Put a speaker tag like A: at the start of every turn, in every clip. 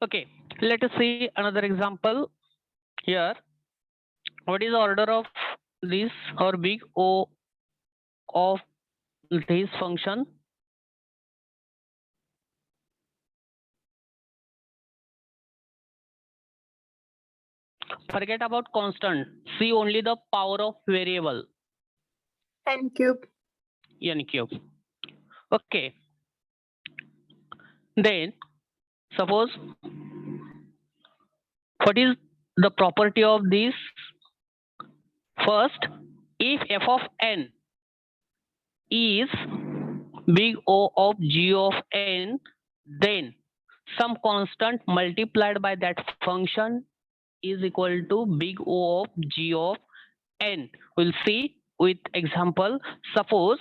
A: Okay, let us see another example here. What is the order of this or big O of this function? Forget about constant. See only the power of variable
B: n cube.
A: n cube. Okay. Then suppose what is the property of this? First, if f of n is big O of g of n, then some constant multiplied by that function is equal to big O of g of n. We'll see with example. Suppose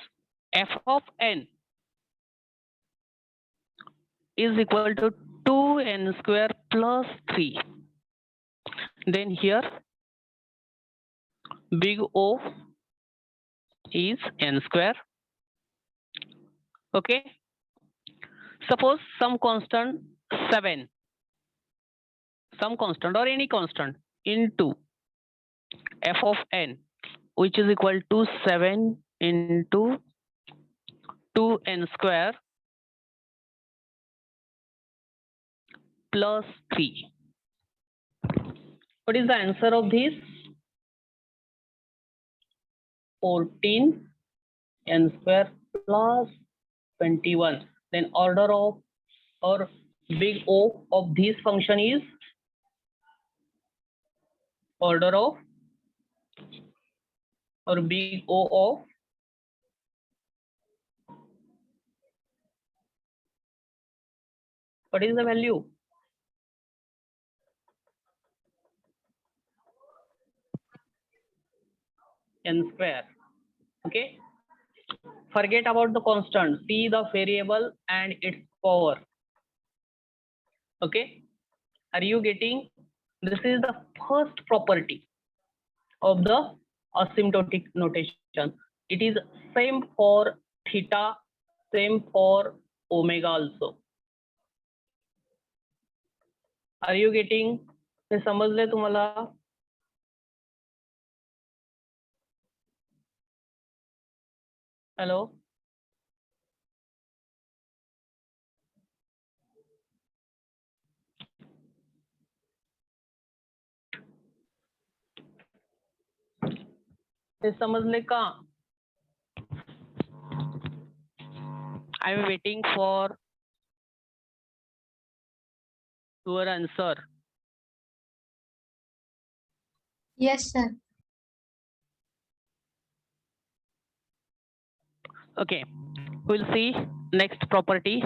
A: f of n is equal to 2n square plus 3. Then here big O is n square. Okay. Suppose some constant 7, some constant or any constant into f of n, which is equal to 7 into 2n square plus 3. What is the answer of this? 14 n square plus 21. Then order of or big O of this function is order of or big O of what is the value? N square. Okay. Forget about the constant. See the variable and its power. Okay. Are you getting? This is the first property of the asymptotic notation. It is same for theta, same for omega also. Are you getting? हे समजले तुम्हाला? Hello. हे समजले का? I am waiting for your answer.
B: Yes, sir.
A: Okay, we'll see next property.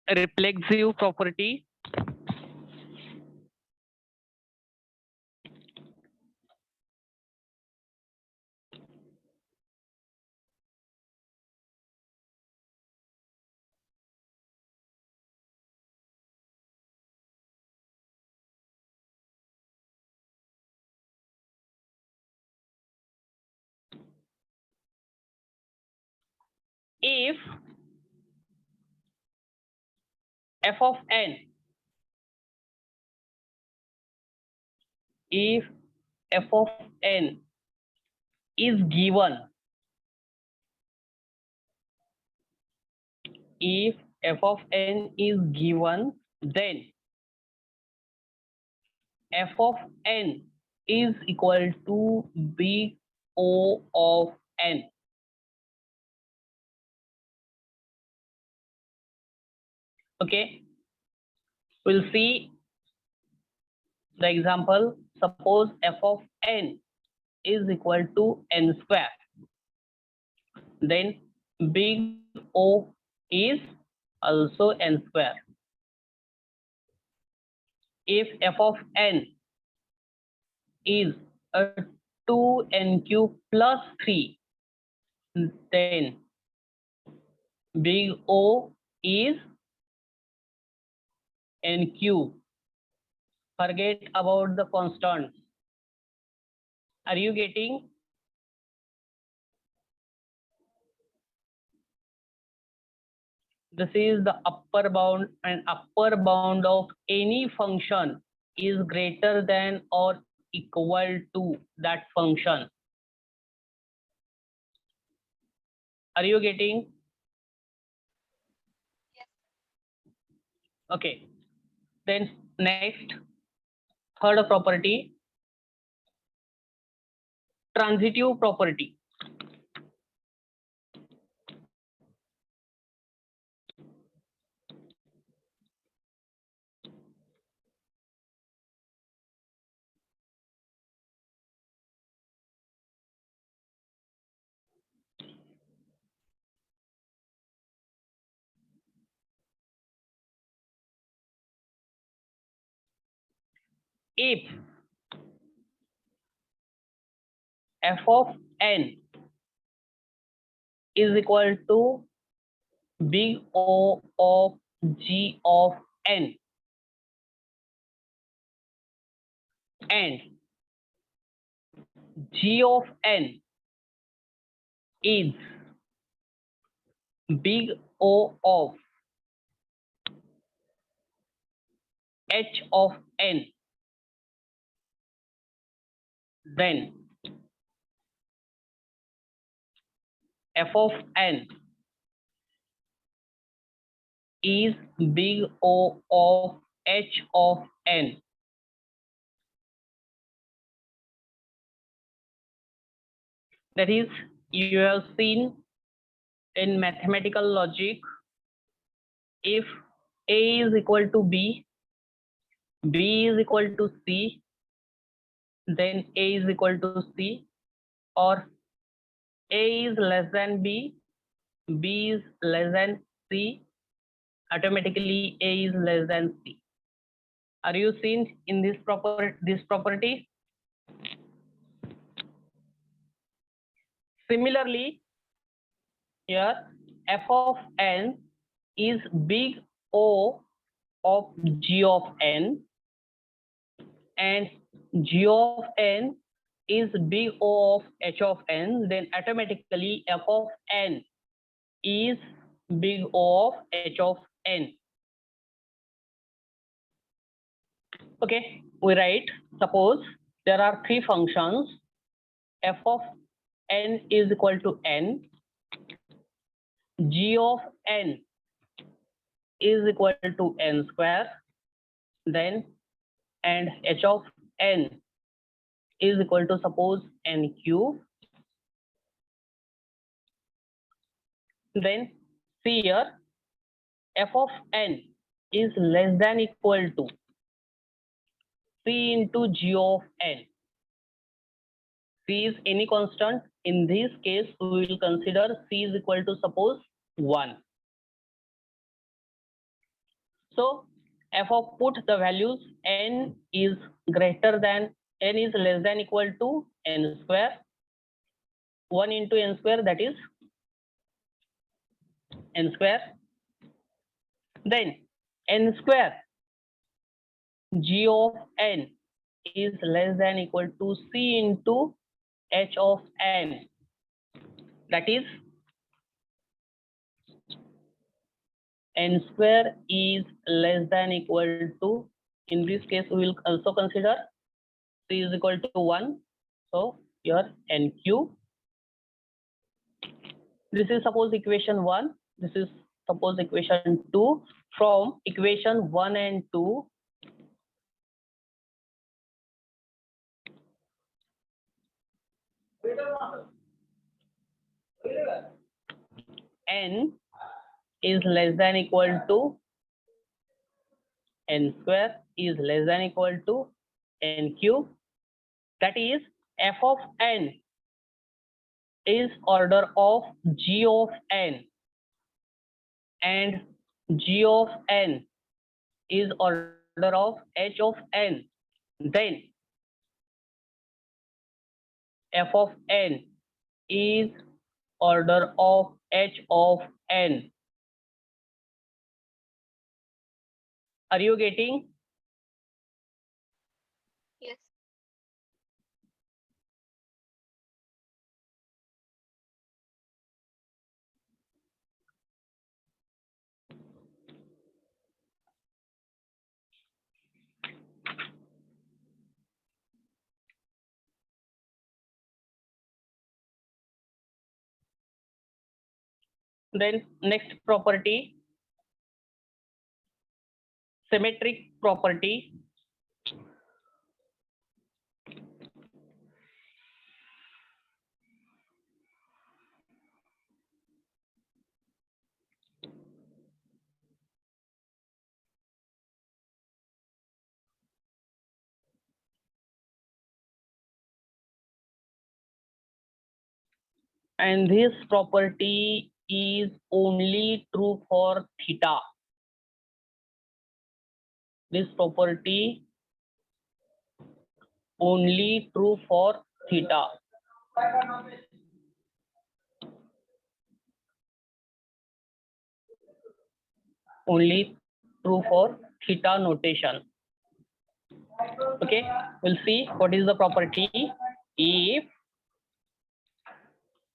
A: Reflexive property. If f of n, if f of n is given, if f of n is given, then f of n is equal to big O of n. Okay, we'll see the example. Suppose f of n is equal to n square, then big O is also n square. If f of n is a 2n cube plus 3, then big O is n cube. Forget about the constants. Are you getting? This is the upper bound, and upper bound of any function is greater than or equal to that function. Are you getting? Okay. Then next, third property, transitive property. If f of n is equal to big O of g of n, and g of n is big O of h of n, then f of n is big O of h of n. That is, you have seen in mathematical logic, if A is equal to B, B is equal to C, then A is equal to C, or A is less than B, B is less than C, automatically A is less than C. Are you seen in this property? Similarly, here f of n is big O of g of n, and g of n is big O of h of n, then automatically f of n is big O of h of n. Okay, we write, suppose there are three functions, f of n is equal to n, g of n is equal to n square, then and h of n is equal to, suppose, n cube. Then see here, f of n is less than equal to c into g of n. C is any constant. In this case, we will consider c is equal to, suppose, 1. So f of, put the values, n is greater than, n is less than equal to n square. 1 into n square, that is n square. Then n square g of n is less than equal to c into h of n. That is n square is less than equal to, in this case we will also consider c is equal to 1. So here n cube. This is suppose equation 1. This is suppose equation 2. From equation 1 and 2, n is less than equal to, n square is less than equal to n cube. That is, f of n is order of g of n, and g of n is order of h of n. Then f of n is order of h of n. Are you getting?
B: Yes.
A: Then next property, symmetric property. And this property is only true for theta. This property only true for theta. Only true for theta notation. Okay, we'll see what is the property. If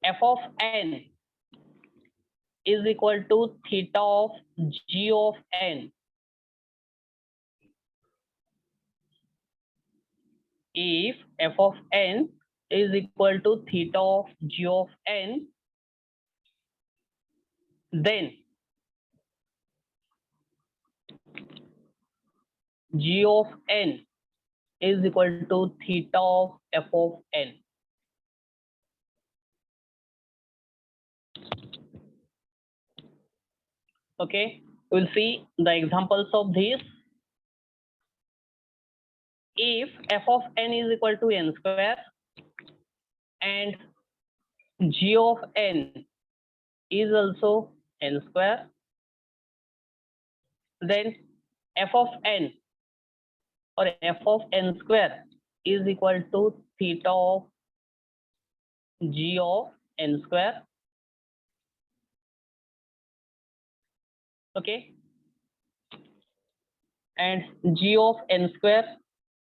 A: f of n is equal to theta of g of n, if f of n is equal to theta of g of n, then g of n is equal to theta of f of n. Okay, we'll see the examples of this. If f of n is equal to n square and g of n is also n square, then f of n or f of n square is equal to theta of g of n square. Okay, and g of n square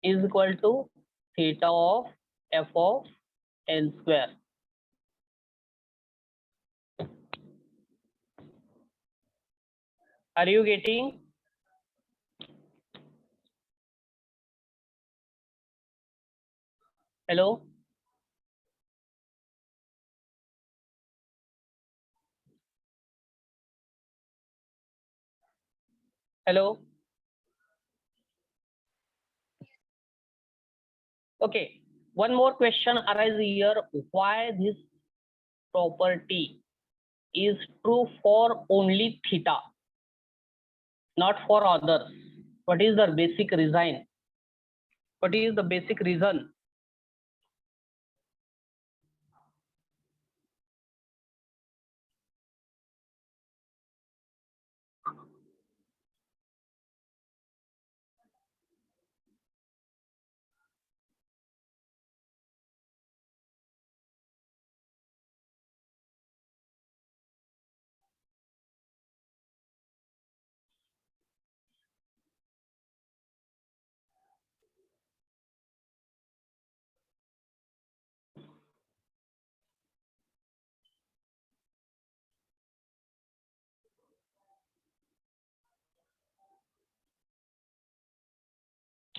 A: is equal to theta of f of n square. Are you getting? Hello? Hello? Okay, one more question arises here. Why this property is true for only theta, not for others? What is the basic reason? What is the basic reason?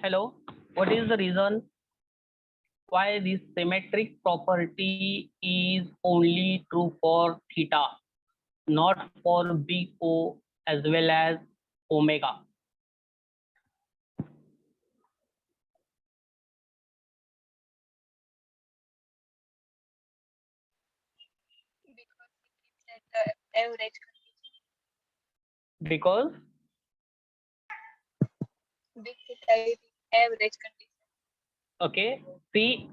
A: Hello? What is the reason why this symmetric property is only true for theta, not for big O as well as omega?
B: Average.
A: Because
B: Average condition.
A: okay, see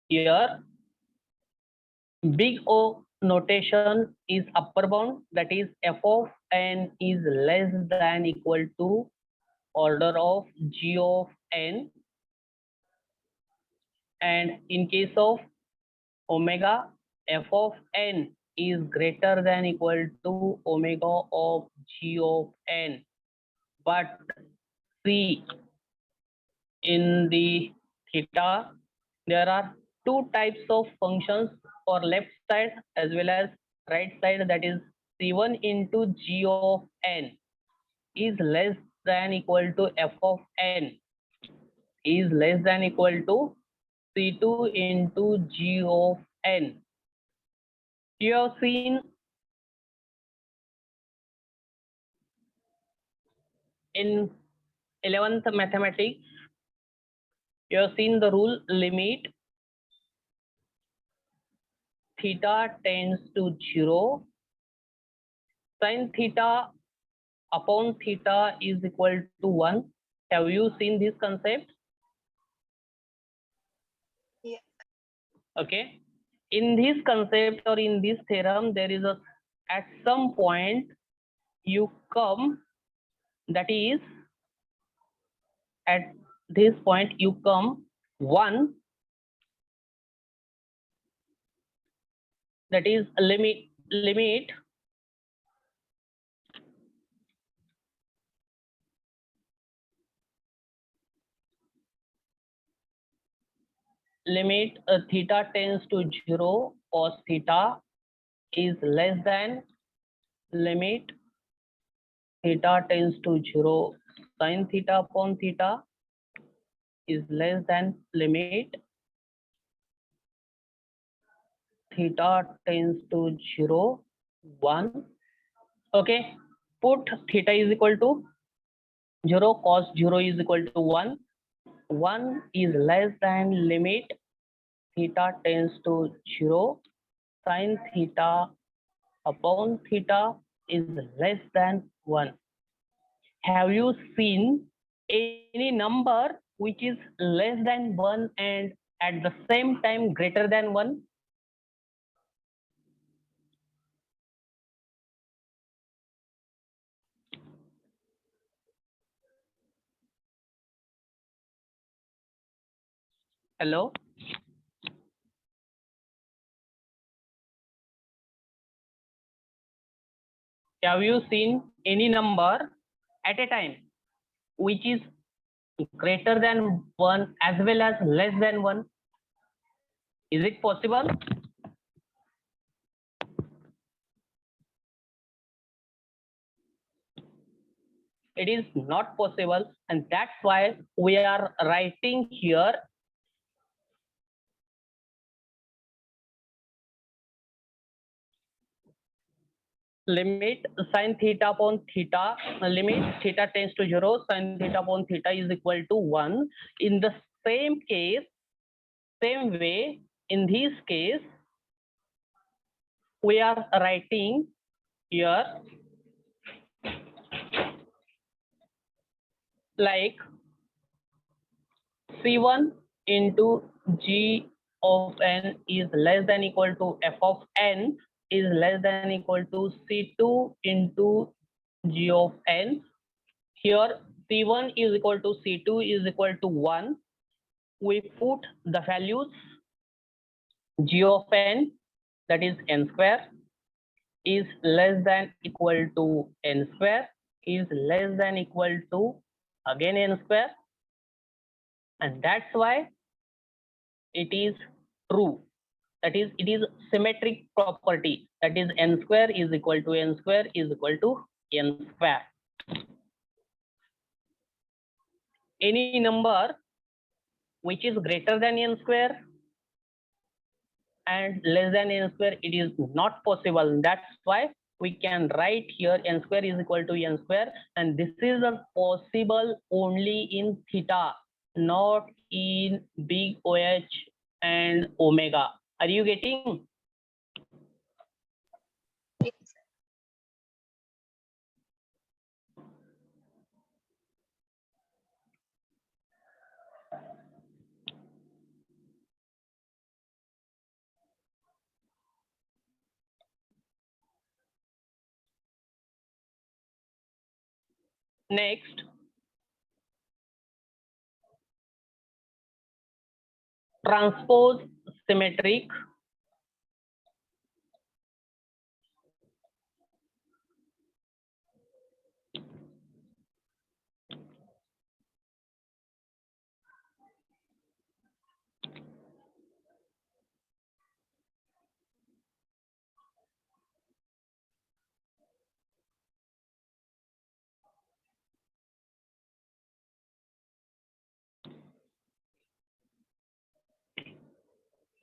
A: here, big O notation is upper bound, that is f of n is less than equal to order of g of n, and in case of omega, f of n is greater than equal to omega of g of n. But see, in the theta, there are two types of functions for left side as well as right side, that is c1 into g of n is less than equal to f of n is less than equal to c2 into g of n. You have seen In 11th mathematics, you have seen the rule limit theta tends to 0, sin theta upon theta is equal to 1. Have you seen this concept?
B: Yeah.
A: Okay. In this concept or in this theorem, there is a at some point you come, that is at this point you come 1, that is limit theta tends to 0 cos theta is less than limit theta tends to 0 sin theta upon theta is less than limit theta tends to 0 1. Okay, put theta is equal to 0, cos 0 is equal to 1. 1 is less than limit theta tends to 0 sin theta upon theta is less than 1. Have you seen any number which is less than 1 and at the same time greater than 1? Hello? Have you seen any number at a time which is greater than 1 as well as less than 1? Is it possible? It is not possible, and that's why we are writing here limit sin theta upon theta, limit theta tends to 0, sin theta upon theta is equal to 1. In the same case, same way, in this case, we are writing here like C1 into G of n is less than equal to f of n is less than equal to C2 into G of n. Here C1 is equal to C2 is equal to 1. We put the values G of n, that is n square, is less than equal to n square, is less than equal to again n square, and that's why it is true. That is, it is symmetric property, that is n square is equal to n square is equal to n square. Any number which is greater than n square and less than n square, it is not possible. That's why we can write here n square is equal to n square, and this is possible only in theta, not in big OH and omega. Are you getting?
B: Yes.
A: Next, transpose symmetric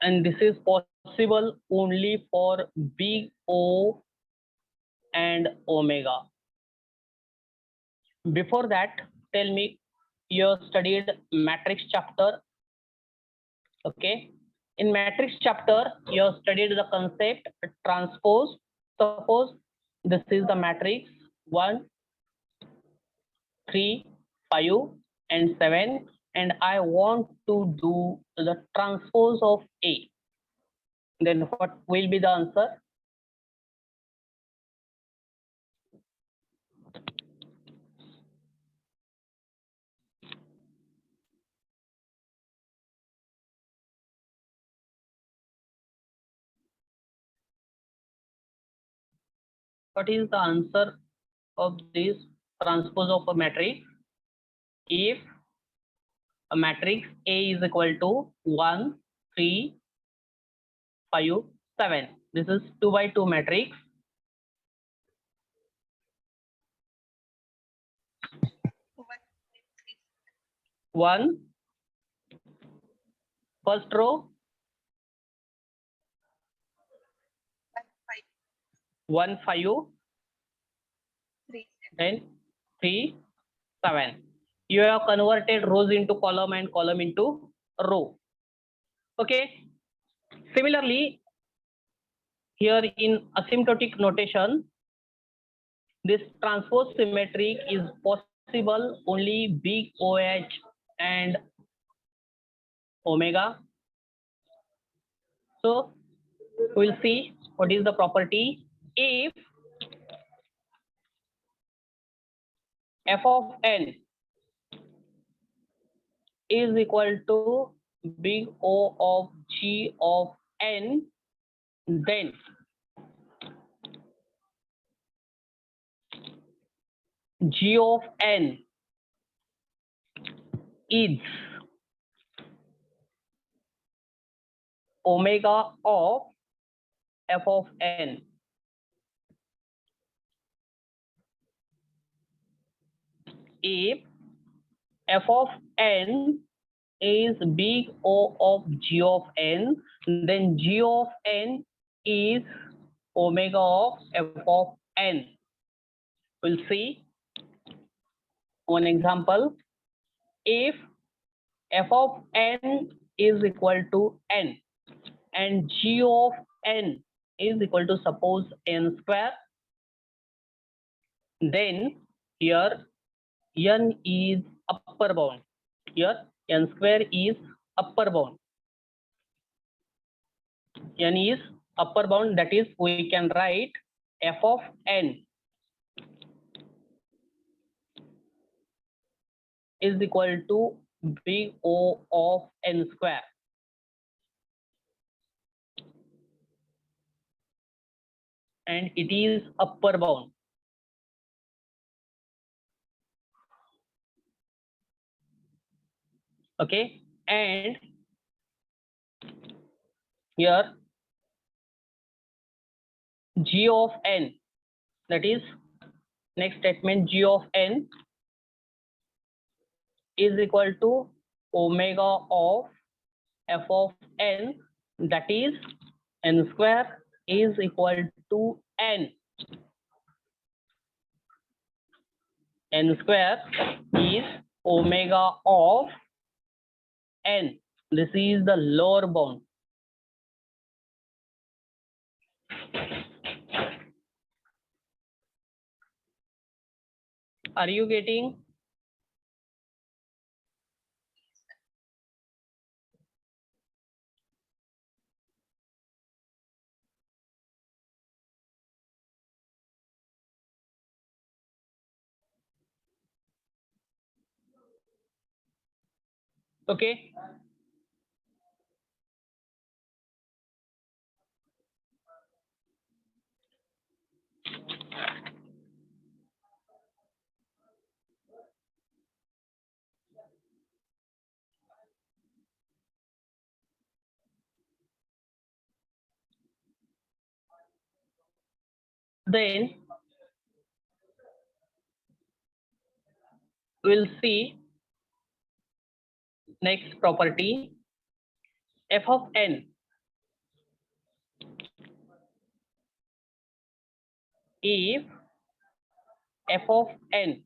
A: and this is possible only for big O and omega. Before that, tell me, you studied matrix chapter. Okay. In matrix chapter, you have studied the concept transpose. Suppose this is the matrix 1, 3, 5, and 7, and I want to do the transpose of A. Then what will be the answer? What is the answer of this transpose of a matrix? If a matrix A is equal to 1, 3, 5, 7. This is 2 by 2 matrix. 1, first row, 1, 5,
B: 3,
A: then 3, 7. You have converted rows into column and column into row. Okay. Similarly, here in asymptotic notation, this transpose symmetric is possible only big OH and omega. So we'll see what is the property. If f of n is equal to big O of G of n, then G of n is omega of f of n. If f of n is big O of G of n, then G of n is omega of f of n. We'll see one example. If f of n is equal to n and G of n is equal to suppose n square, then here n is upper bound. Here n square is upper bound. N is upper bound, that is we can write f of n is equal to big O of n square. And it is upper bound. Okay, and here G of n, that is next statement, G of n is equal to omega of f of n, that is n square is equal to n. N square is omega of n. This is the lower bound. Are you getting? Okay. Then we'll see next property, f of n if f of n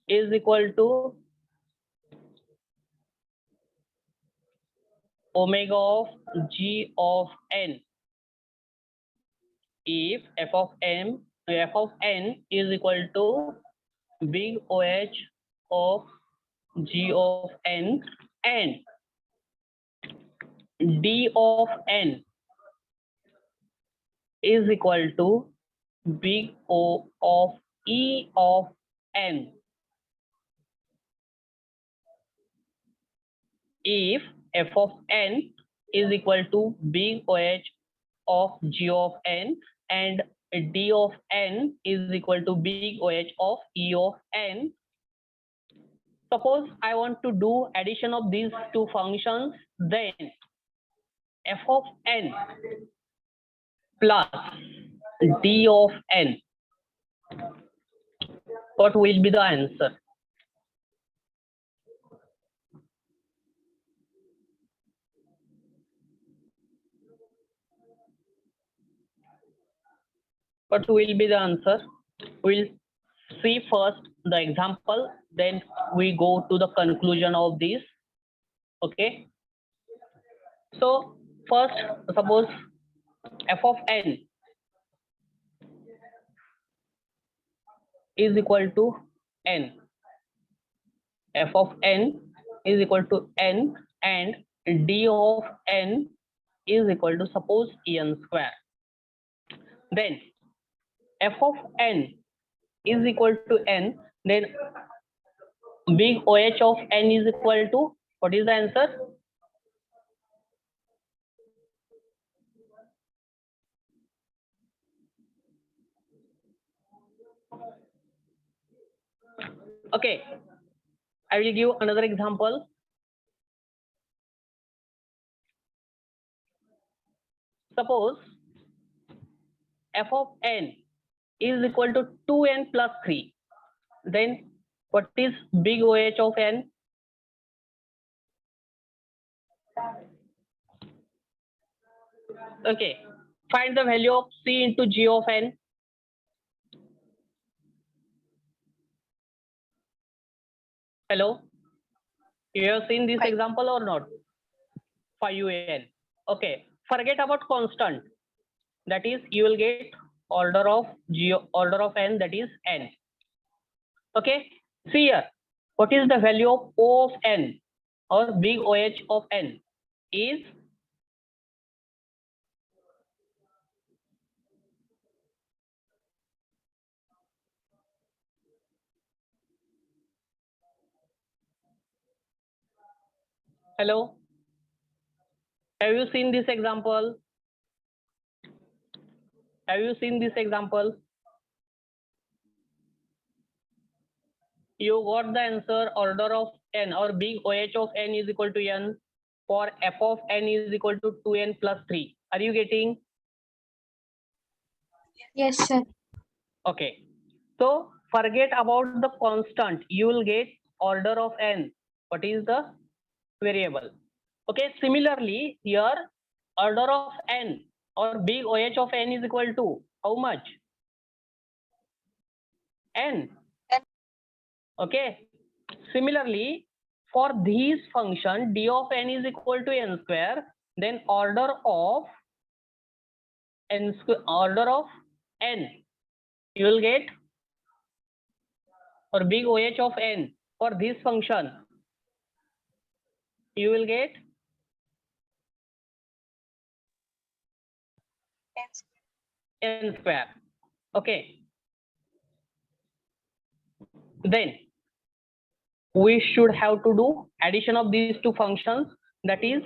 A: is equal to omega of g of n. If f of n is equal to big OH of g of n and d of n is equal to big O of E of n. If f of n is equal to big OH of g of n and d of n is equal to big OH of E of n. Suppose I want to do addition of these two functions, then f of n plus d of n. What will be the answer? What will be the answer? We'll see first the example, then we go to the conclusion of this. Okay. So first, suppose f of n is equal to n. F of n is equal to n and d of n is equal to suppose n square. Then f of n is equal to n, then big OH of n is equal to, what is the answer? Okay, I will give another example. Suppose f of n is equal to 2n plus 3. Then what is big OH of n? Okay, find the value of c into g of n. Hello, you have seen this
B: 5.
A: example or not? 5n. Okay, forget about constant. That is, you will get order of n, that is n. Okay, see here, what is the value of O of n or big OH of n is hello. Have you seen this example? Have you seen this example? You got the answer, order of n or big OH of n is equal to n for f of n is equal to 2n plus 3. Are you getting?
B: Yes, sir.
A: Okay. So forget about the constant. You will get order of n. What is the variable? Okay. Similarly, here order of n or big OH of n is equal to how much? N.
B: N.
A: Okay. Similarly, for these function d of n is equal to n square, then order of n you will get, or big OH of n for this function you will get n square. Okay, then we should have to do addition of these two functions, that is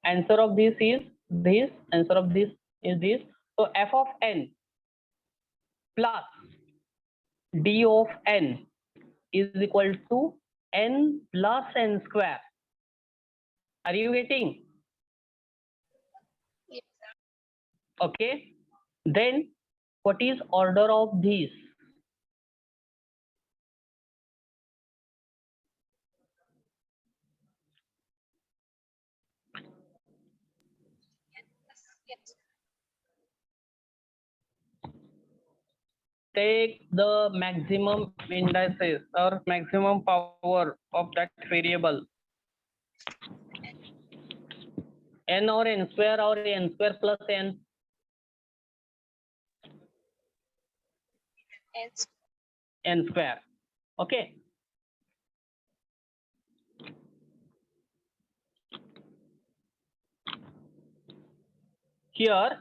A: answer of this is this, answer of this is this. So f of n plus d of n is equal to n plus n square. Are you getting?
B: Yes.
A: Okay, then what is order of these?
B: Yes.
A: take the maximum indices or maximum power of that variable, n or n square plus n.
B: S
A: N square. Okay. Here,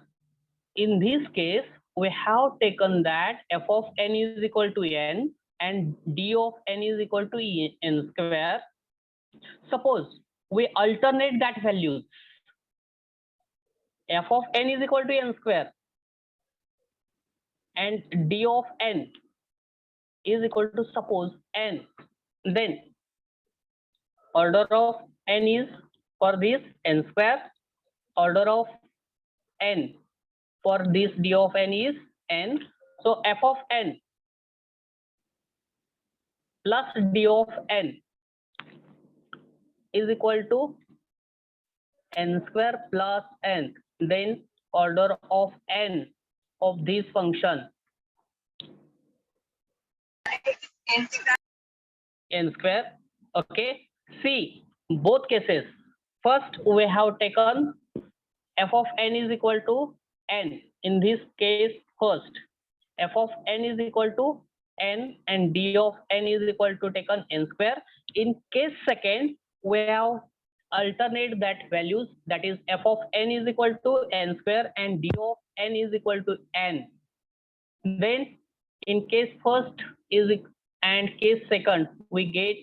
A: in this case, we have taken that f of n is equal to n and d of n is equal to n square. Suppose we alternate that values. F of n is equal to n square and d of n is equal to suppose n. Then order of n is for this n square, order of n for this d of n is n. So f of n plus d of n is equal to n square plus n. Then order of n of this function n square. Okay. See both cases. First we have taken f of n is equal to n. In this case first f of n is equal to n and d of n is equal to taken n square. In case second we have alternate that values, that is f of n is equal to n square and d of n is equal to n. Then in case first is and case second we get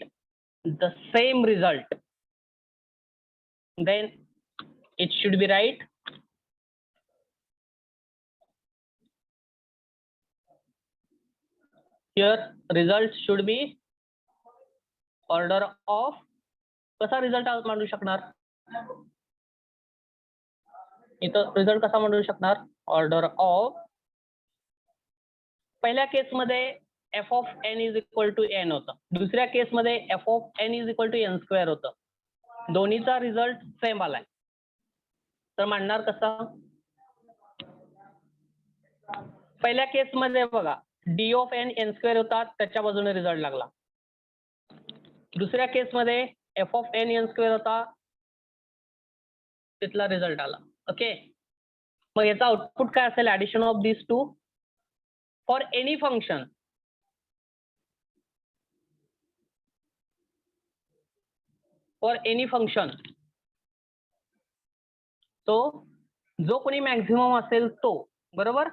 A: the same result. Then it should be right. Here result should be order of, कसा result Mandu शकणार, इथं result कसा मांडू शकणार, order of. पहिल्या केसमध्ये F of N is equal to N होतं, दुसऱ्या केसमध्ये F of N is equal to N square होतं. दोन्हीचा रिझल्ट सेम आलाय, तर मांडणार कसा. पहिल्या केसमध्ये बघा D of N N square होता, त्याच्या बाजूने रिझल्ट लागला. दुसऱ्या केसमध्ये F of N N square होता, तिथला रिझल्ट आला. ओके, मग याचा आउटपुट काय असेल, addition of this two for any function. For any function, तो जो कोणी मॅक्झिमम असेल तो, बरोबर.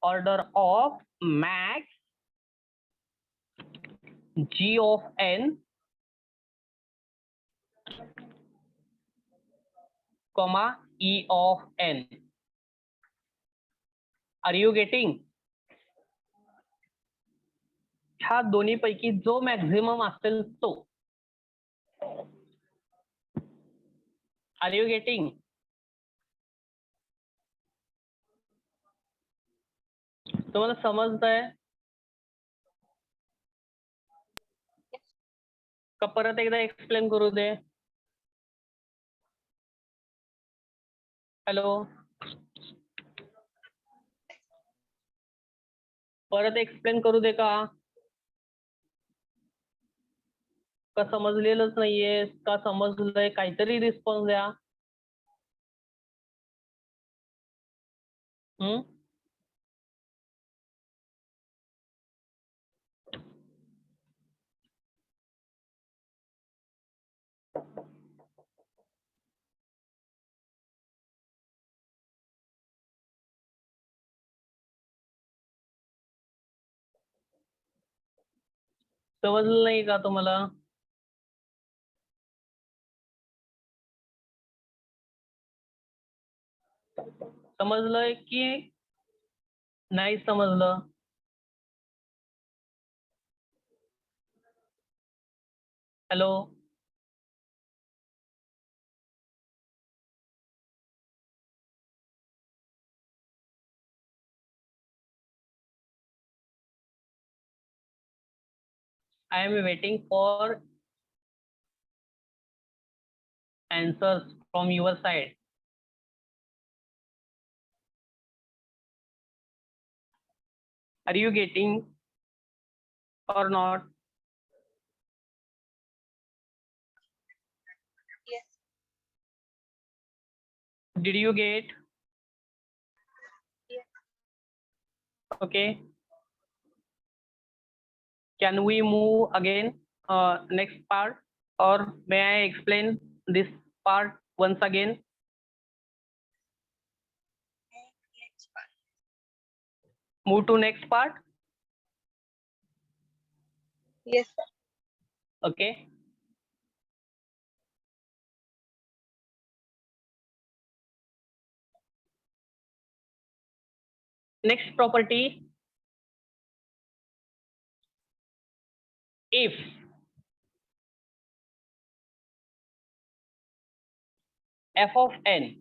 A: Order of max G of N comma e of n. Are you getting? ह्या दोन्ही पैकी जो मॅक्झिमम असेल तो. Are you getting? तुम्हाला समजतंय का परत एकदा एक्सप्लेन करू दे. हॅलो, परत एक्सप्लेन करू दे का समजलेलंच नाहीये, का समजलंय, काहीतरी रिस्पॉन्स द्या. समजलं नाही का तुम्हाला. समजलंय की नाही समजलं. Hello, I am waiting for answers from your side. Are you getting or not?
B: Yes.
A: Did you get?
B: Yes.
A: Okay. Can we move again next part, or may I explain this part once again?
B: Next part.
A: Move to next part.
B: Yes, sir.
A: Okay. Next property, if f of n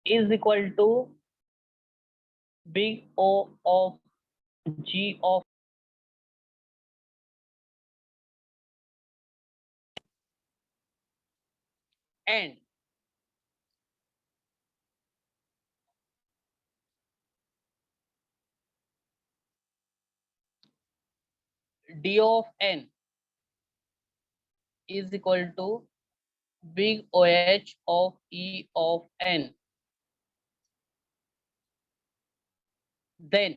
A: is equal to big O of g of n, d of n is equal to big OH of E of n, then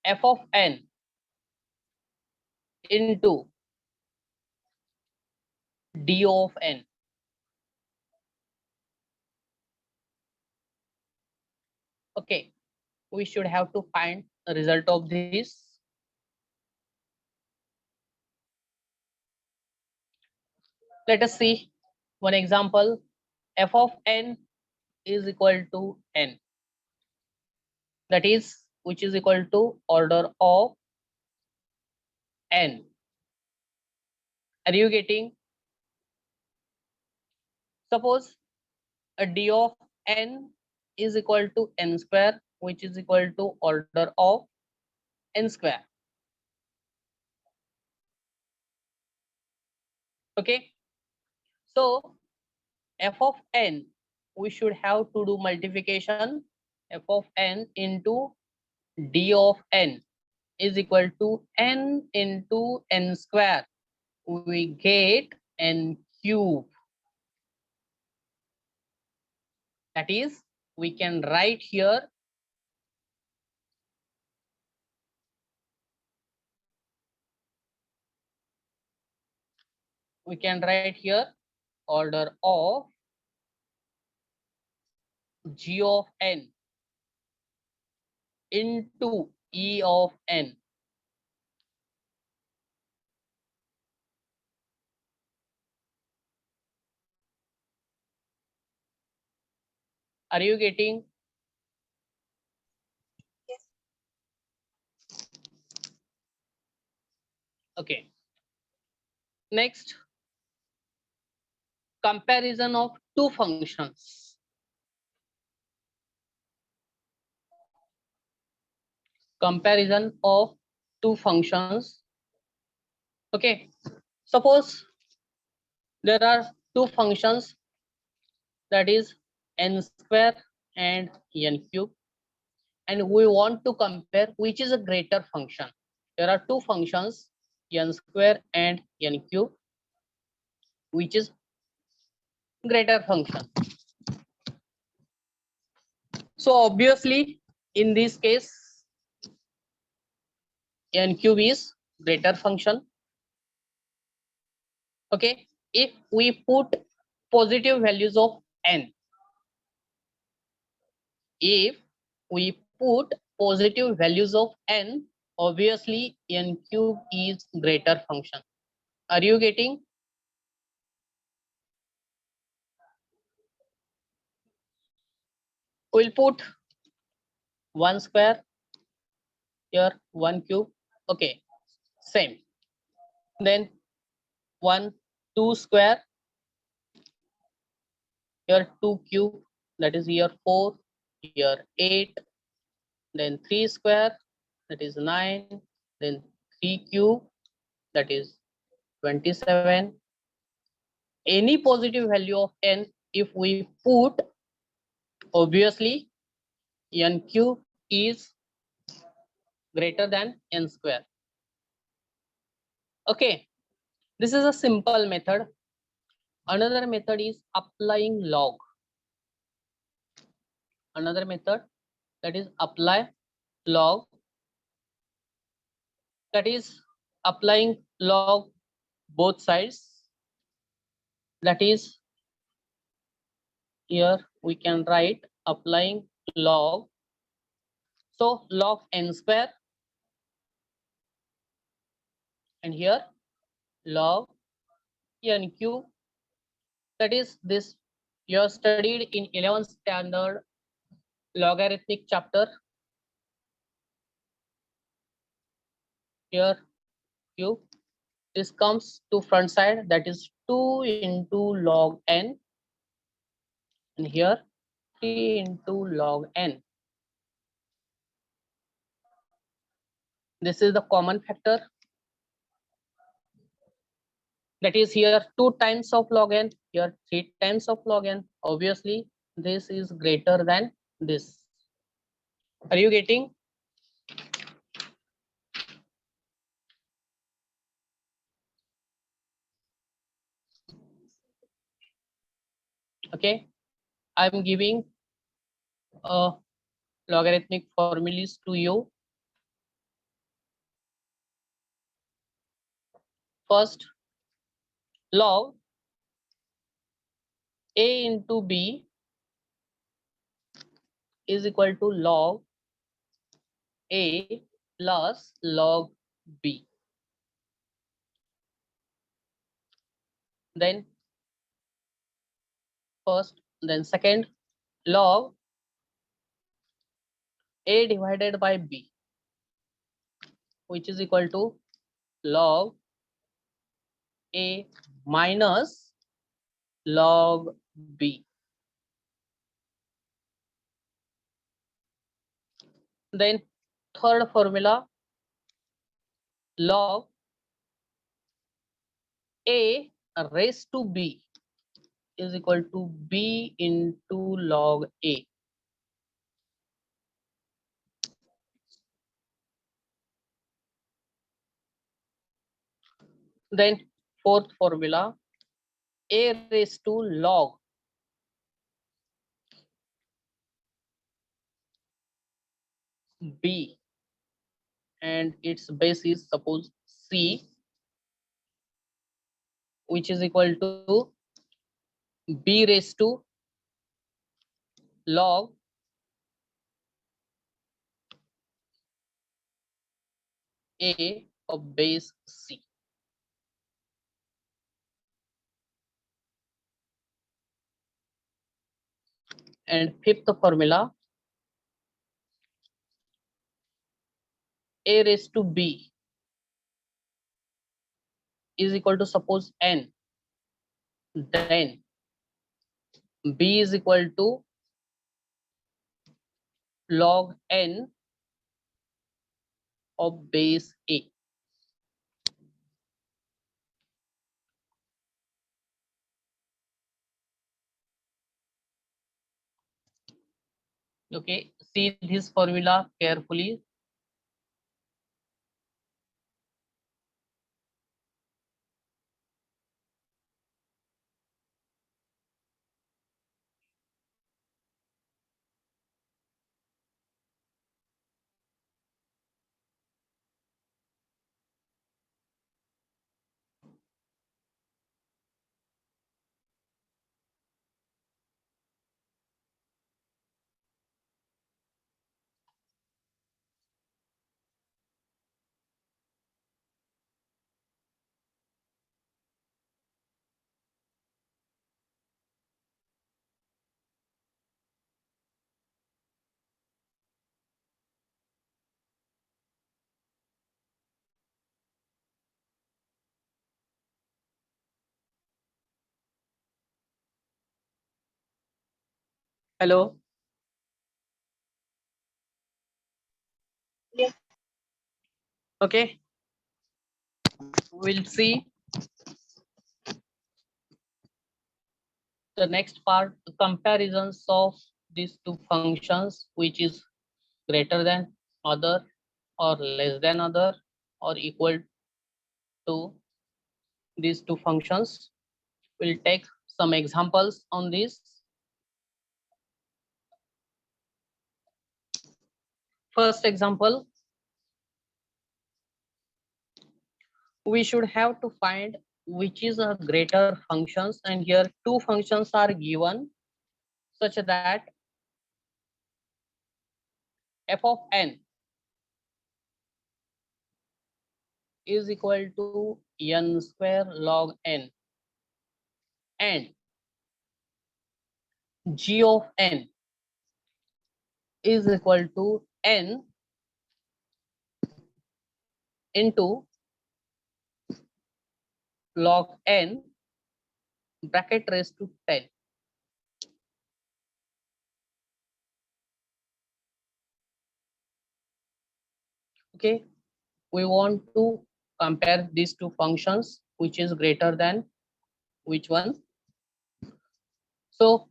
A: f of n into d of n. Okay, we should have to find the result of this. Let us see one example. F of n is equal to n, that is, which is equal to order of n. Are you getting? Suppose a d of n is equal to n square, which is equal to order of n square. Okay, so f of n, we should have to do multiplication. F of n into d of n is equal to n into n square. We get n cube. That is, we can write here order of g of n into e of n. Are you getting?
B: Yes.
A: Okay. Next, comparison of two functions. Comparison of two functions. Okay. Suppose there are two functions, that is n square and n cube, and we want to compare which is a greater function. There are two functions, n square and n cube, which is greater function. So obviously in this case n cube is greater function. Okay, if we put positive values of n, if we put positive values of n, obviously n cube is greater function. Are you getting? We'll put 1 square here, 1 cube. Okay, same. Then 1 2 square here, 2 cube, that is here 4, here 8, then 3 square, that is 9, then 3 cube, that is 27. Any positive value of n
C: if we put, obviously n cube is greater than n square. Okay, this is a simple method. Another method is applying log. Another method, that is apply log, that is applying log both sides. That is, here we can write applying log. So log n square, and here log n cube. That is, this you have studied in 11th standard logarithmic chapter. Here cube, this comes to front side, that is 2 into log n, and here 3 into log n. This is the common factor. That is, here 2 times of log n, here 3 times of log n. Obviously this is greater than this. Are you getting? Okay, I'm giving logarithmic formulas to you. First, log a into b is equal to log a plus log b. Then first, then second, log a divided by b, which is equal to log a minus log b. Then third formula, log a raised to b is equal to b into log a. Then fourth formula, a raised to log b, and its base is suppose c, which is equal to b raised to log a of base c. And fifth formula, a raised to b is equal to suppose n, then b is equal to log n of base a. Okay, see this formula carefully. Hello.
B: Yes.
C: Okay, we'll see the next part, comparisons of these two functions, which is greater than other or less than other or equal to these two functions. We'll take some examples on this. First example, we should have to find which is a greater functions, and here two functions are given such that f of n is equal to n square log n and g of n is equal to n into log n bracket raised to 10. Okay, we want to compare these two functions, which is greater than which one. So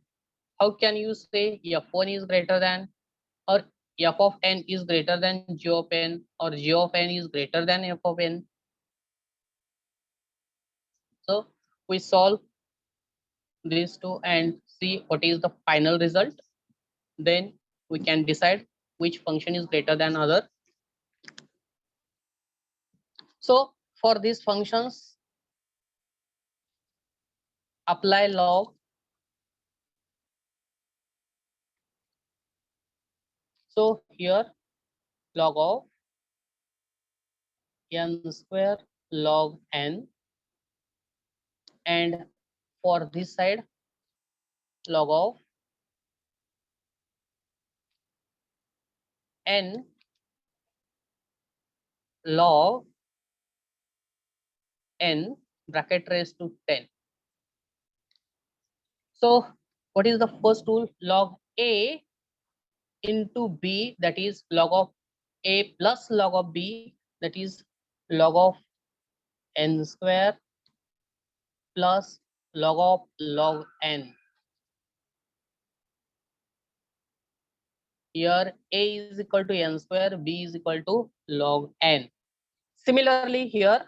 C: how can you say f1 is greater than, or f of n is greater than g of n, or g of n is greater than f of n? So we solve these two and see what is the final result. Then we can decide which function is greater than other. So for these functions, apply log. So here log of n square log n, and for this side log of n log n bracket raised to 10. So what is the first rule? Log a into b, that is log of a plus log of b, that is log of n square plus log of log n. Here a is equal to n square, b is equal to log n. Similarly here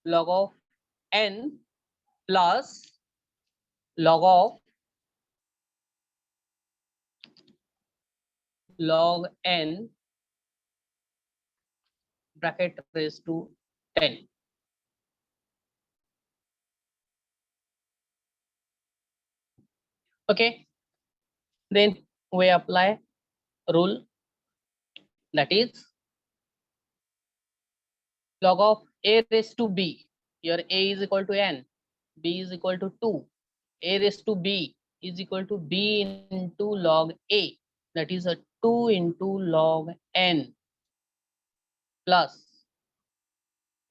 C: log of n plus log of log n bracket raised to 10. Okay, then we apply rule, that is log of a raised to b. Here a is equal to n, b is equal to 2. A raised to b is equal to b into log a, that is a 2 into log n plus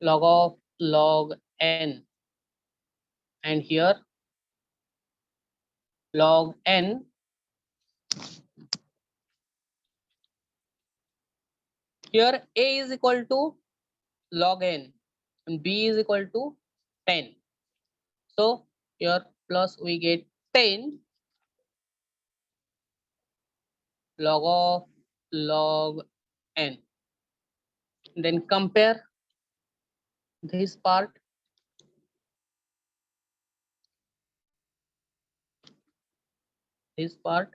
C: log of log n, and here log n here a is equal to log n and b is equal to 10. So here plus we get 10 log of log n. Then compare this part. This part.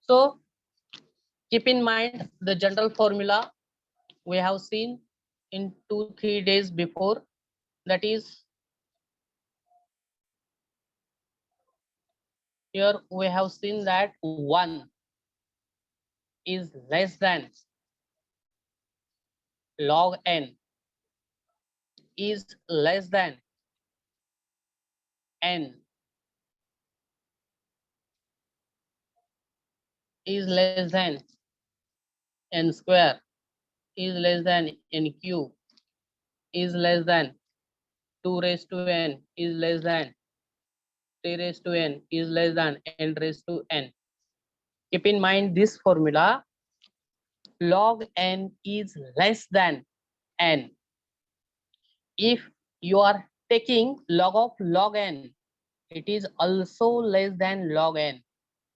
C: So keep in mind the general formula we have seen in 2-3 days before, that is here we have seen that 1 is less than log n is less than n is less than n square is less than n cube is less than 2 raised to n is less than 3 raised to n is less than n raised to n. Keep in mind this formula, log n is less than n if you are taking log of log n, it is also less than log n.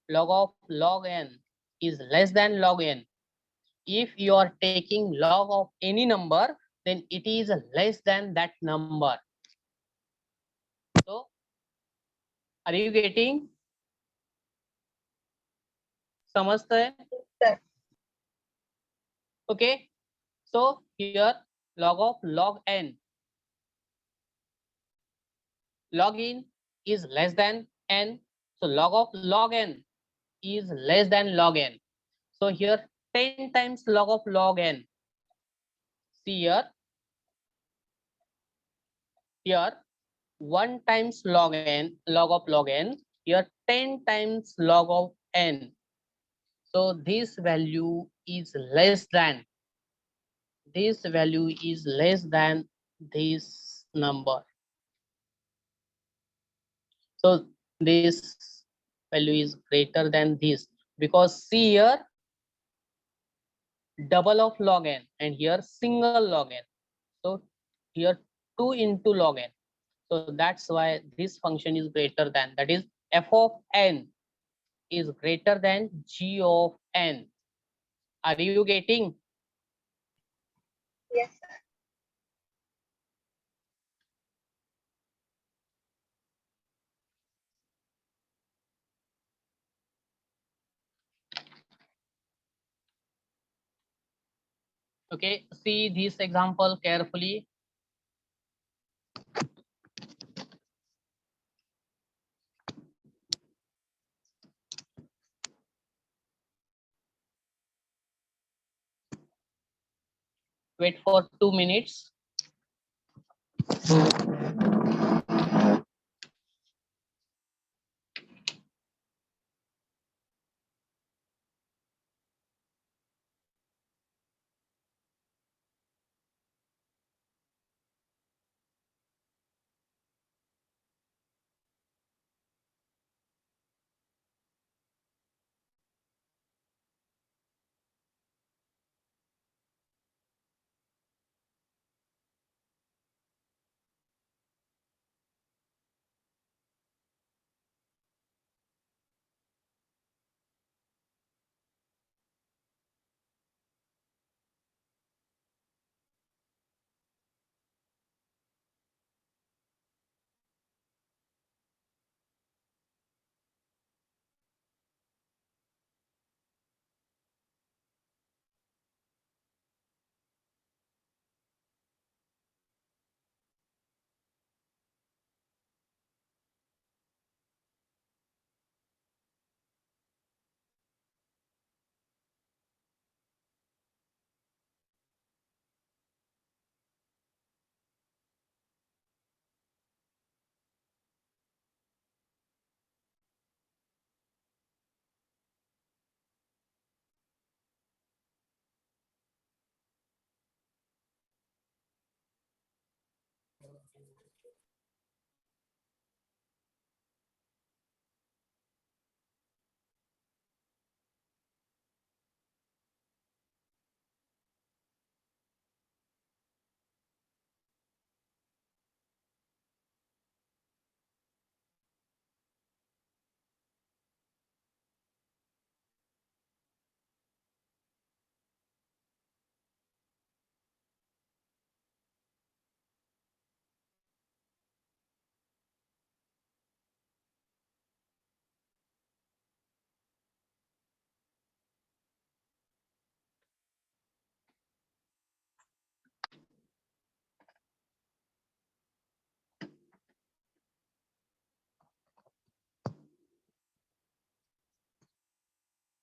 C: Log of log n is less than log n. If you are taking log of any number, then it is less than that number. So, are you getting? समझते हैं?
B: Sir.
C: Okay. So here log of log n, log in is less than n. So log of log n is less than log n. So here 10 times log of log n. See here 1 times log n, log of log n. Here 10 times log of n. So this value is less than. This value is less than this number. So this value is greater than this, because see here double of log n and here single log n. So here 2 into log n. So that's why this function is greater than, that is f of n is greater than g of n. Are you getting?
B: Yes, sir.
C: Okay, see this example carefully. Wait for 2 minutes.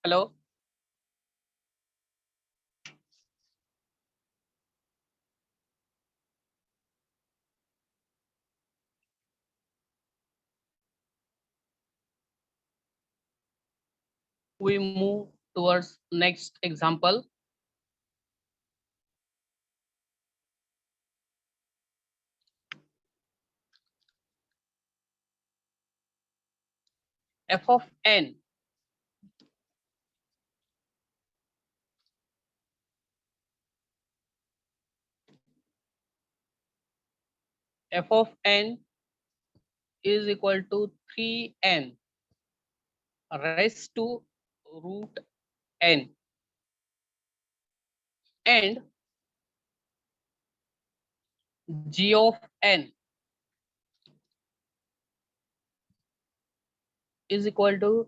C: Hello. We move towards next example. F of n f of n is equal to 3n raised to root n, and g of n is equal to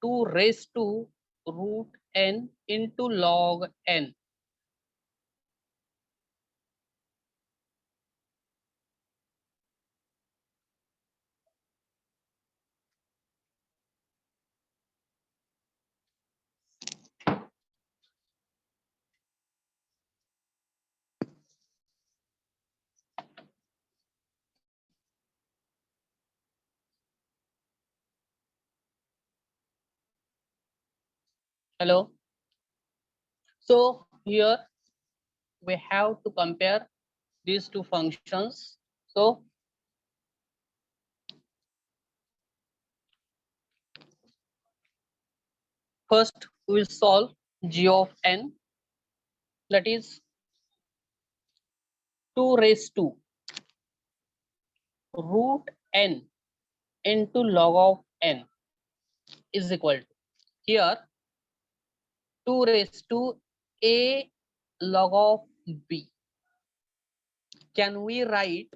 C: 2 raised to root n into log n. Hello. So here we have to compare these two functions. So first we will solve g of n, that is 2 raised to root n into log of n is equal to, here 2 raised to a log of b. Can we write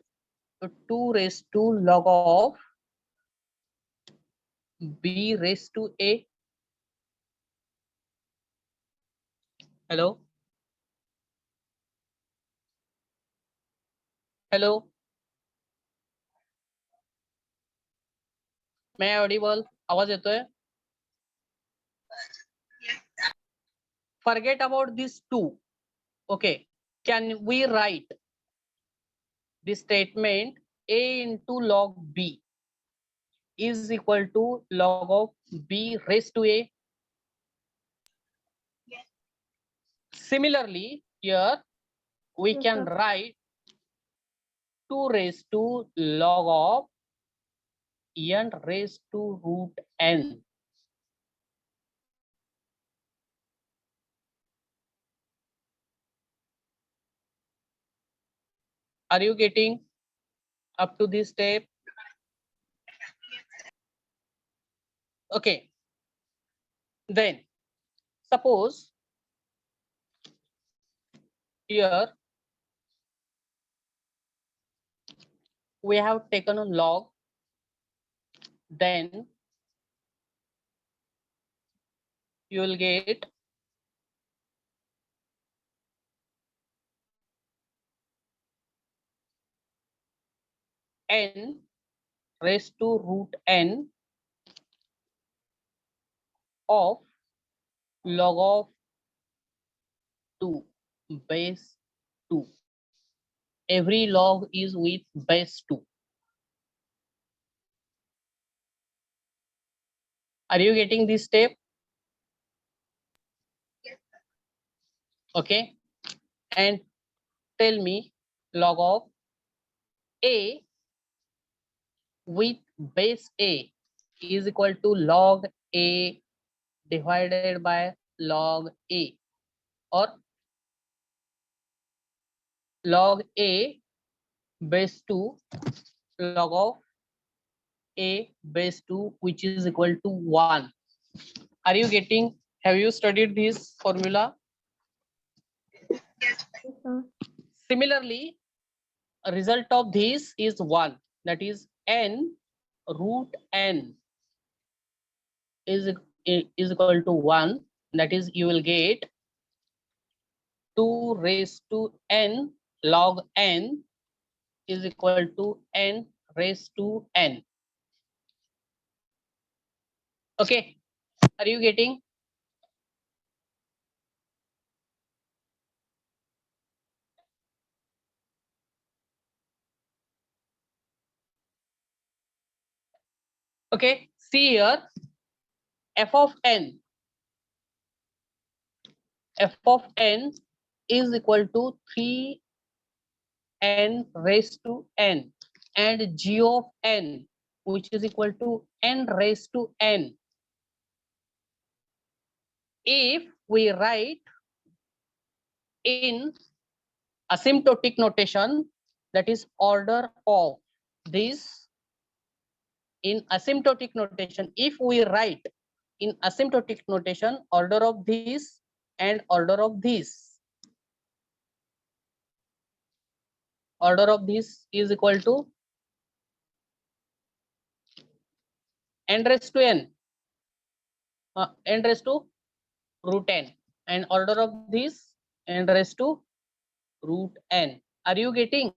C: 2 raised to log of b raised to a? Hello? Hello? मैं Audible आवाज येतोय? Forget about these two. Okay, can we write this statement a into log b is equal to log of b raised to a?
B: Yes.
C: Similarly, here we
B: Yes,
C: can
B: sir.
C: write 2 raised to log of n raised to root n. Are you getting up to this step? Okay. Then suppose here we have taken a log, then you will get n raised to root n of log of 2 base 2. Every log is with base 2. Are you getting this step?
B: Yes.
C: Okay. And tell me log of a with base a is equal to log a divided by log a, or log a base 2 log of a base 2, which is equal to 1. Are you getting? Have you studied this formula?
B: Yes.
C: Similarly, a result of this is 1, that is n root n is equal to 1, that is you will get 2 raised to n log n is equal to n raised to n. Okay, are you getting? Okay, see here, f of n is equal to 3n raised to n, and g of n, which is equal to n raised to n. If we write in asymptotic notation, that is order of this in asymptotic notation. If we write in asymptotic notation, order of this and order of this, order of this is equal to n raised to n, n raised to root n, and order of this n raised to root n. Are you getting?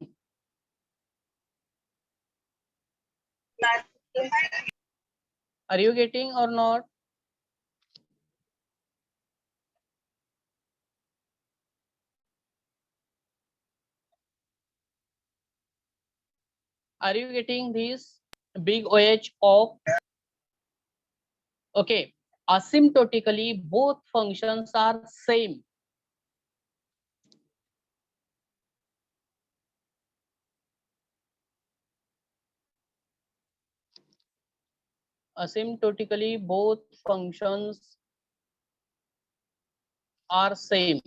C: Are you getting or not? Are you getting this big OH of? Okay, asymptotically both functions are same. Asymptotically both functions are same,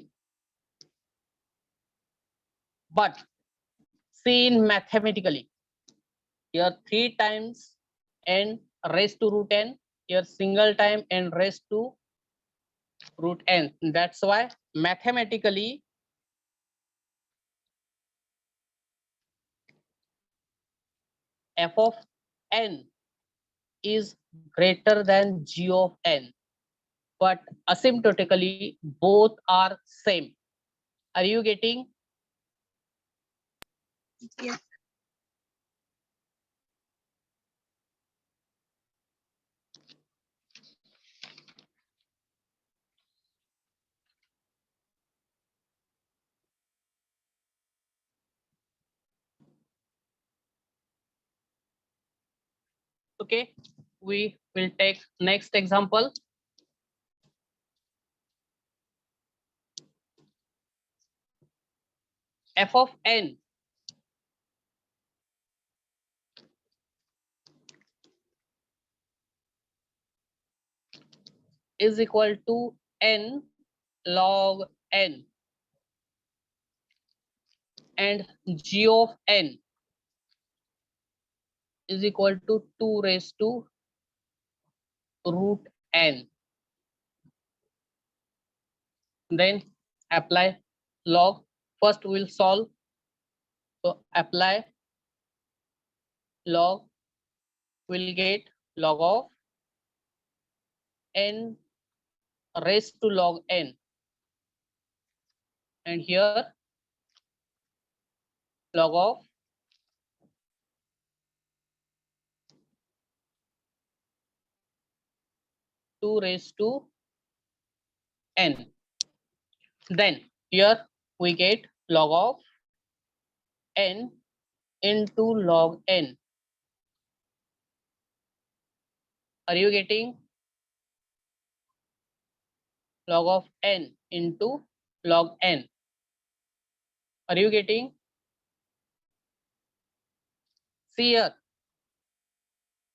C: but seen mathematically, here 3 times n raised to root n, here single time n raised to root n. That's why mathematically f of n is greater than g of n, but asymptotically both are same. Are you getting?
B: Yes.
C: Okay, we will take next example. F of n is equal to n log n, and g of n is equal to 2 raised to root n. Then apply log. First we'll solve. So apply log, will get log of n raised to log n, and here log of two raised to n. Then here we get log of n into log n. Are you getting? Log of n into log n. Are you getting? See here,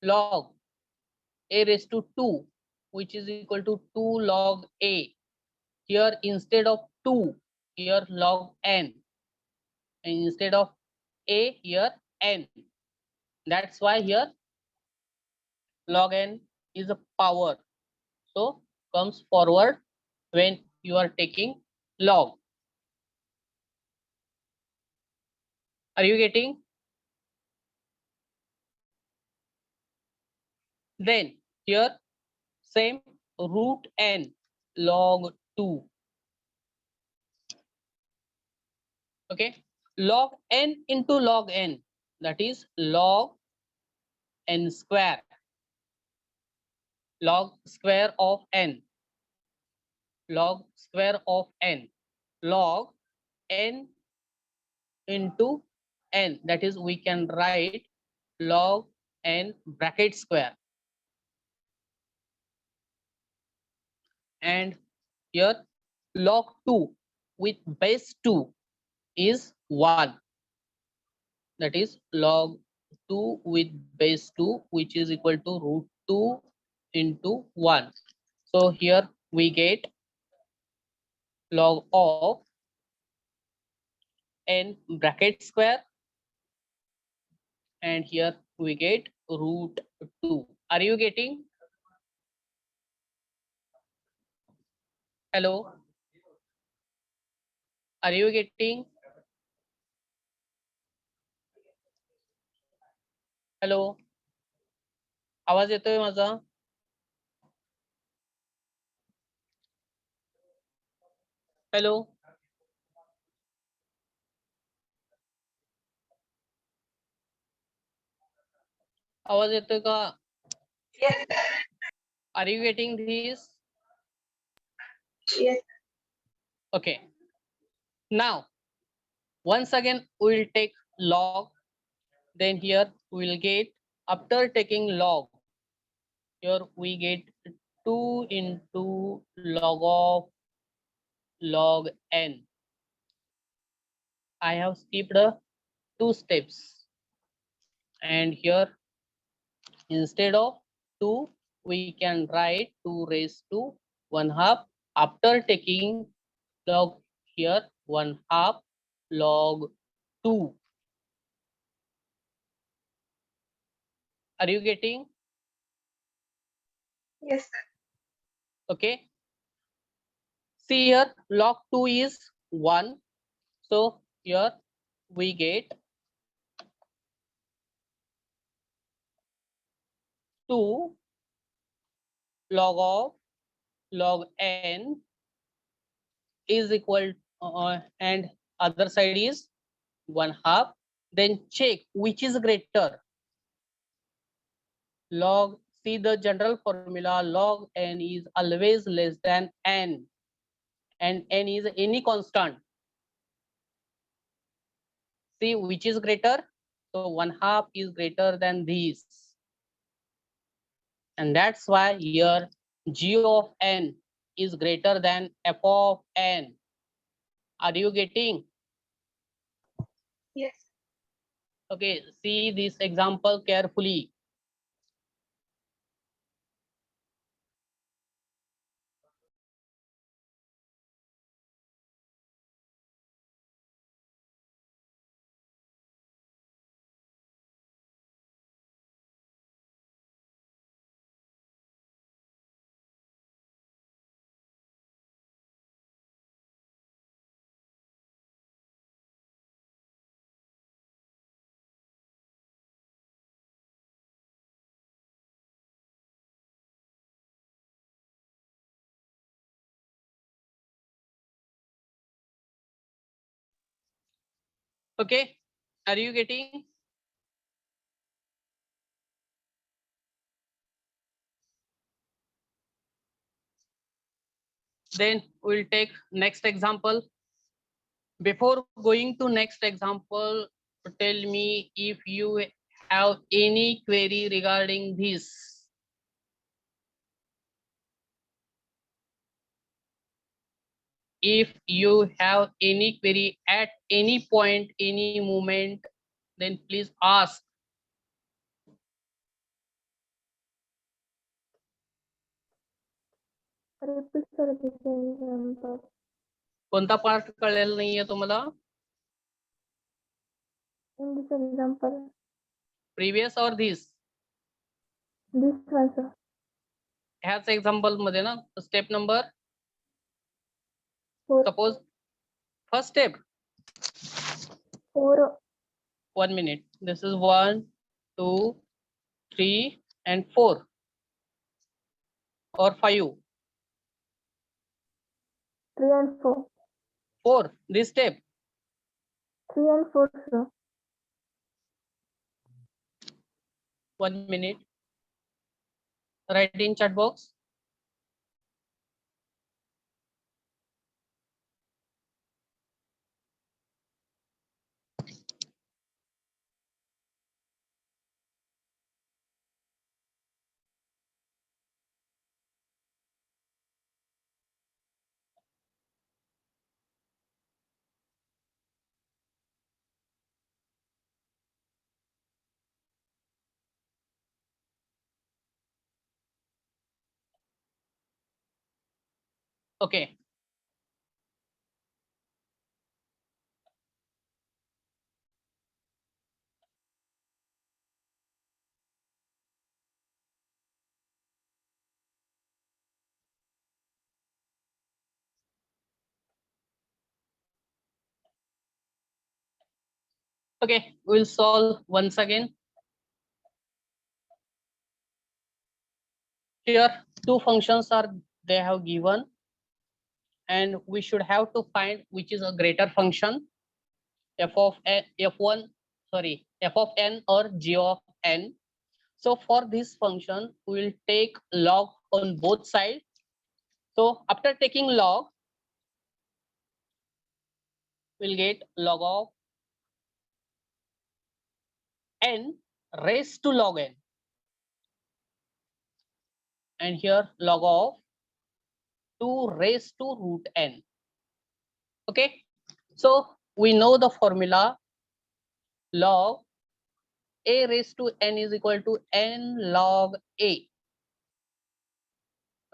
C: log a raised to 2, which is equal to 2 log a. Here instead of 2, here log n, and instead of a, here n. That's why here log n is a power, so comes forward when you are taking log. Are you getting? Then here same root n log 2. Okay, log n into log n, that is log n square, log square of n, log square of n, log n into n, that is we can write log n bracket square, and here log 2 with base 2 is 1, that is log 2 with base 2, which is equal to root 2 into 1. So here we get log of n bracket square and here we get root 2. Are you getting? Hello? Are you getting? Hello? आवाज येतोय माझा? Hello? आवाज येतोय का?
B: Yes.
C: Are you getting this?
B: Yes.
C: Okay. Now, once again, we will take log. Then here we will get, after taking log, here we get 2 into log of log n. I have skipped 2 steps. And here, instead of 2, we can write 2 raised to 1/2. After taking log here, 1/2 log 2. Are you getting?
B: Yes, sir.
C: Okay. See here, log 2 is 1. So here we get 2 log of log n is equal, and other side is 1/2. Then check which is greater. Log, see the general formula, log n is always less than n, and n is any constant. See which is greater. So 1/2 is greater than this, and that's why here g of n is greater than f of n. Are you getting?
B: Yes.
C: Okay, see this example carefully. Okay, are you getting? Then we'll take next example. Before going to next example, tell me if you have any query regarding this. If you have any query at any point, any moment, then please ask.
D: Repeat sir this example.
C: कोणता part कळलेला नाहीये तुम्हाला?
D: In this example,
C: previous और this?
D: this one sir.
C: ह्याच example मध्ये ना, step number,
D: 4,
C: suppose first step.
D: 4,
C: 1 minute. This is 1, 2, 3 and 4 or 5.
D: 3 and 4.
C: 4, this step.
D: 3 and 4 sir.
C: 1 minute. Write in chat box. Okay. Okay, we'll solve once again. Here, two functions are they have given, and we should have to find which is a greater function, f of f1, sorry, f of n or g of n. So for this function, we will take log on both sides. So after taking log, we'll get log of n raised to log n, and here log of 2 raised to root n. Okay, so we know the formula log a raised to n is equal to n log a.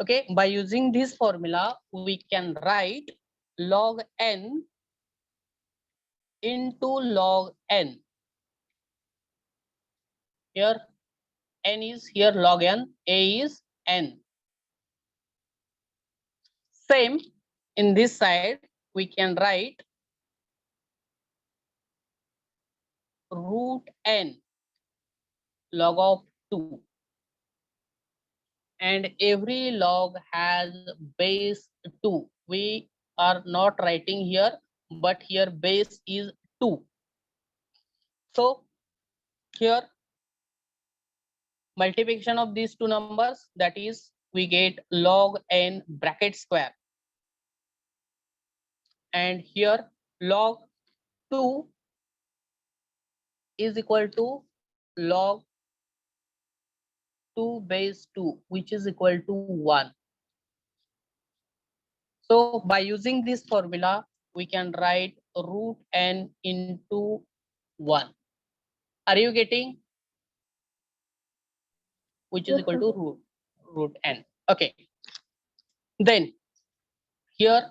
C: Okay, by using this formula, we can write log n into log n. Here n is here log n, a is n. Same in this side, we can write root n log of 2. And every log has base 2. We are not writing here, but here base is 2. So here multiplication of these two numbers, that is we get log n bracket square, and here log 2 is equal to log 2 base 2, which is equal to 1. So by using this formula, we can write root n into 1. Are you getting? Which is
D: Yes,
C: equal
D: sir.
C: to root n. Okay. Then here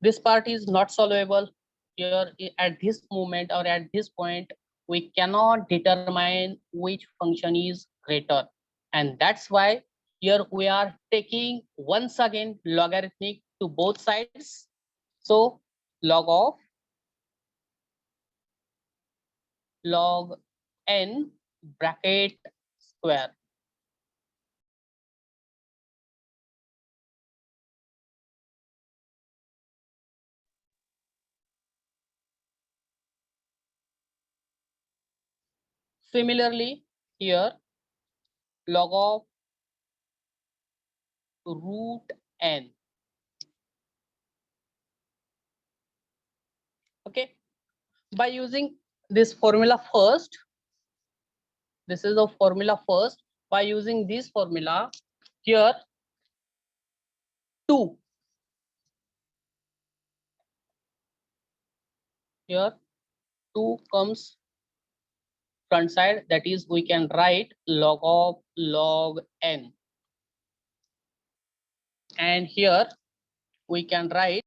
C: this part is not solvable. Here at this moment or at this point, we cannot determine which function is greater. And that's why here we are taking once again logarithmic to both sides. So log of log n bracket square. Similarly, here log of root n. Okay, by using this formula first, this is the formula first. By using this formula, here 2, here 2 comes front side, that is we can write log of log n, and here we can write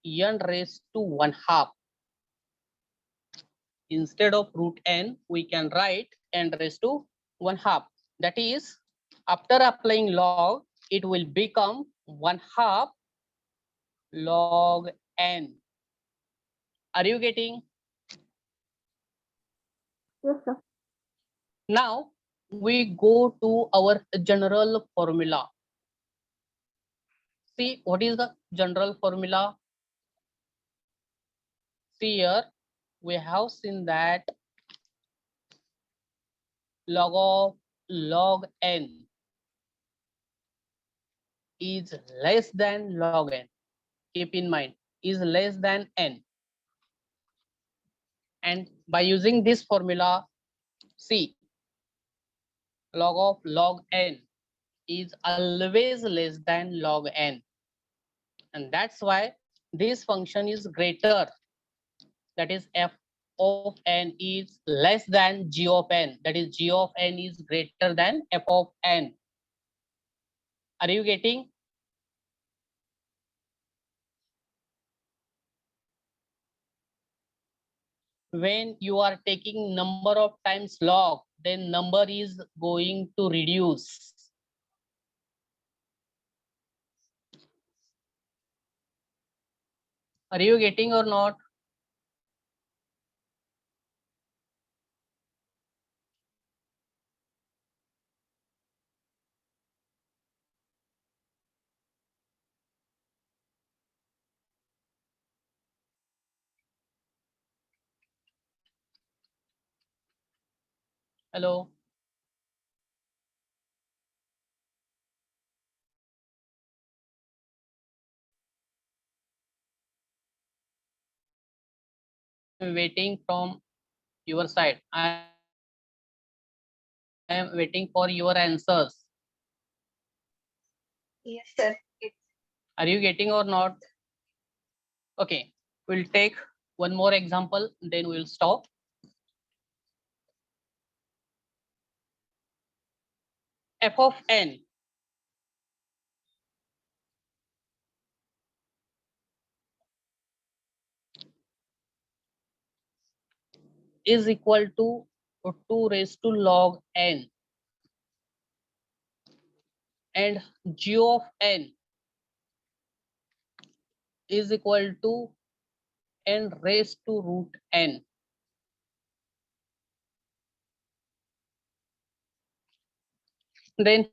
C: n raised to 1/2. Instead of root n, we can write n raised to 1/2. That is, after applying log, it will become 1/2 log n. Are you getting?
D: Yes, sir.
C: Now we go to our general formula. See, what is the general formula? See here, we have seen that log of log n is less than log n. Keep in mind, is less than n. And by using this formula, see, log of log n is always less than log n. And that's why this function is greater. That is f of n is less than g of n. That is g of n is greater than f of n. Are you getting? when you are taking number of times log, then number is going to reduce. Are you getting or not? Hello. I'm waiting from your side. I am waiting for your answers.
B: Yes, sir. It's
C: Are you getting or not? Okay, we'll take one more example, then we'll stop. F of n is equal to 2 raised to log n, and g of n is equal to n raised to root n. Then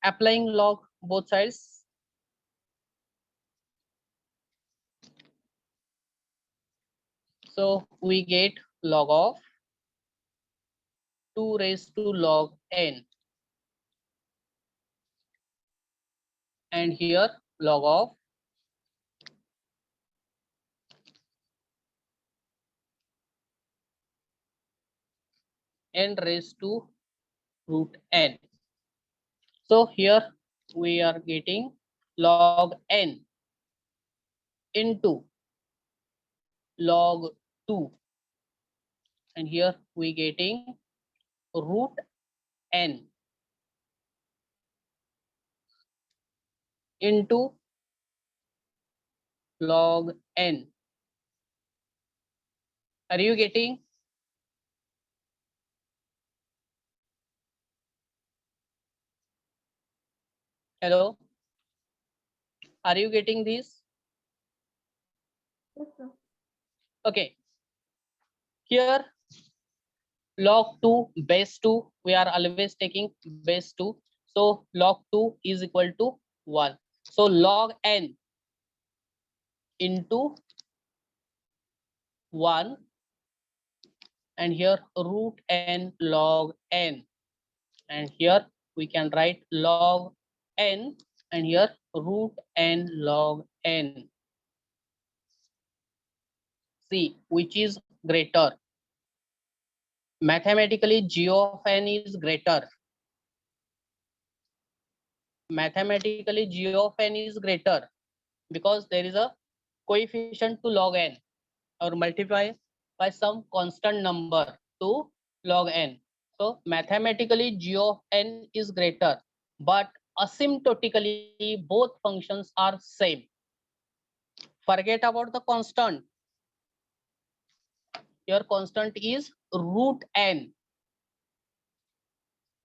C: applying log both sides, so we get log of 2 raised to log n, and here log of n raised to root n. So here we are getting log n into log 2, and here we getting root n into log n. Are you getting? Hello, are you getting this?
D: Yes, sir.
C: Okay, here log 2 base 2, we are always taking base 2, so log 2 is equal to 1. So log n into 1, and here root n log n, and here we can write log n, and here root n log n. See which is greater. Mathematically g of n is greater. Mathematically g of n is greater because there is a coefficient to log n, or multiply by some constant number to log n. So mathematically g of n is greater, but asymptotically both functions are same. Forget about the constant. Your constant is root n.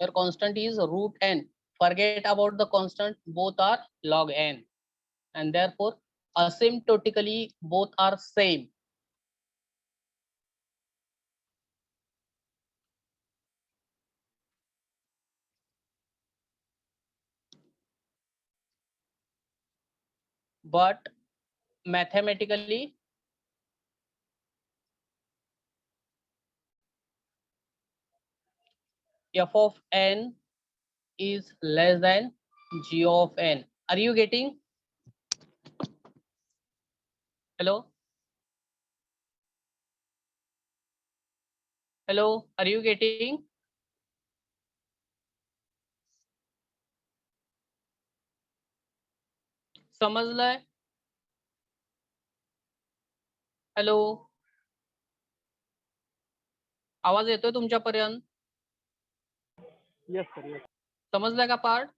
C: Your constant is root n. Forget about the constant, both are log n, and therefore asymptotically both are same. But mathematically f of n is less than g of n. Are you getting? Hello? Hello, are you getting? समजलंय? Hello, आवाज येतोय तुमच्यापर्यंत?
A: Yes, sir. Yes.
C: समजलाय का part?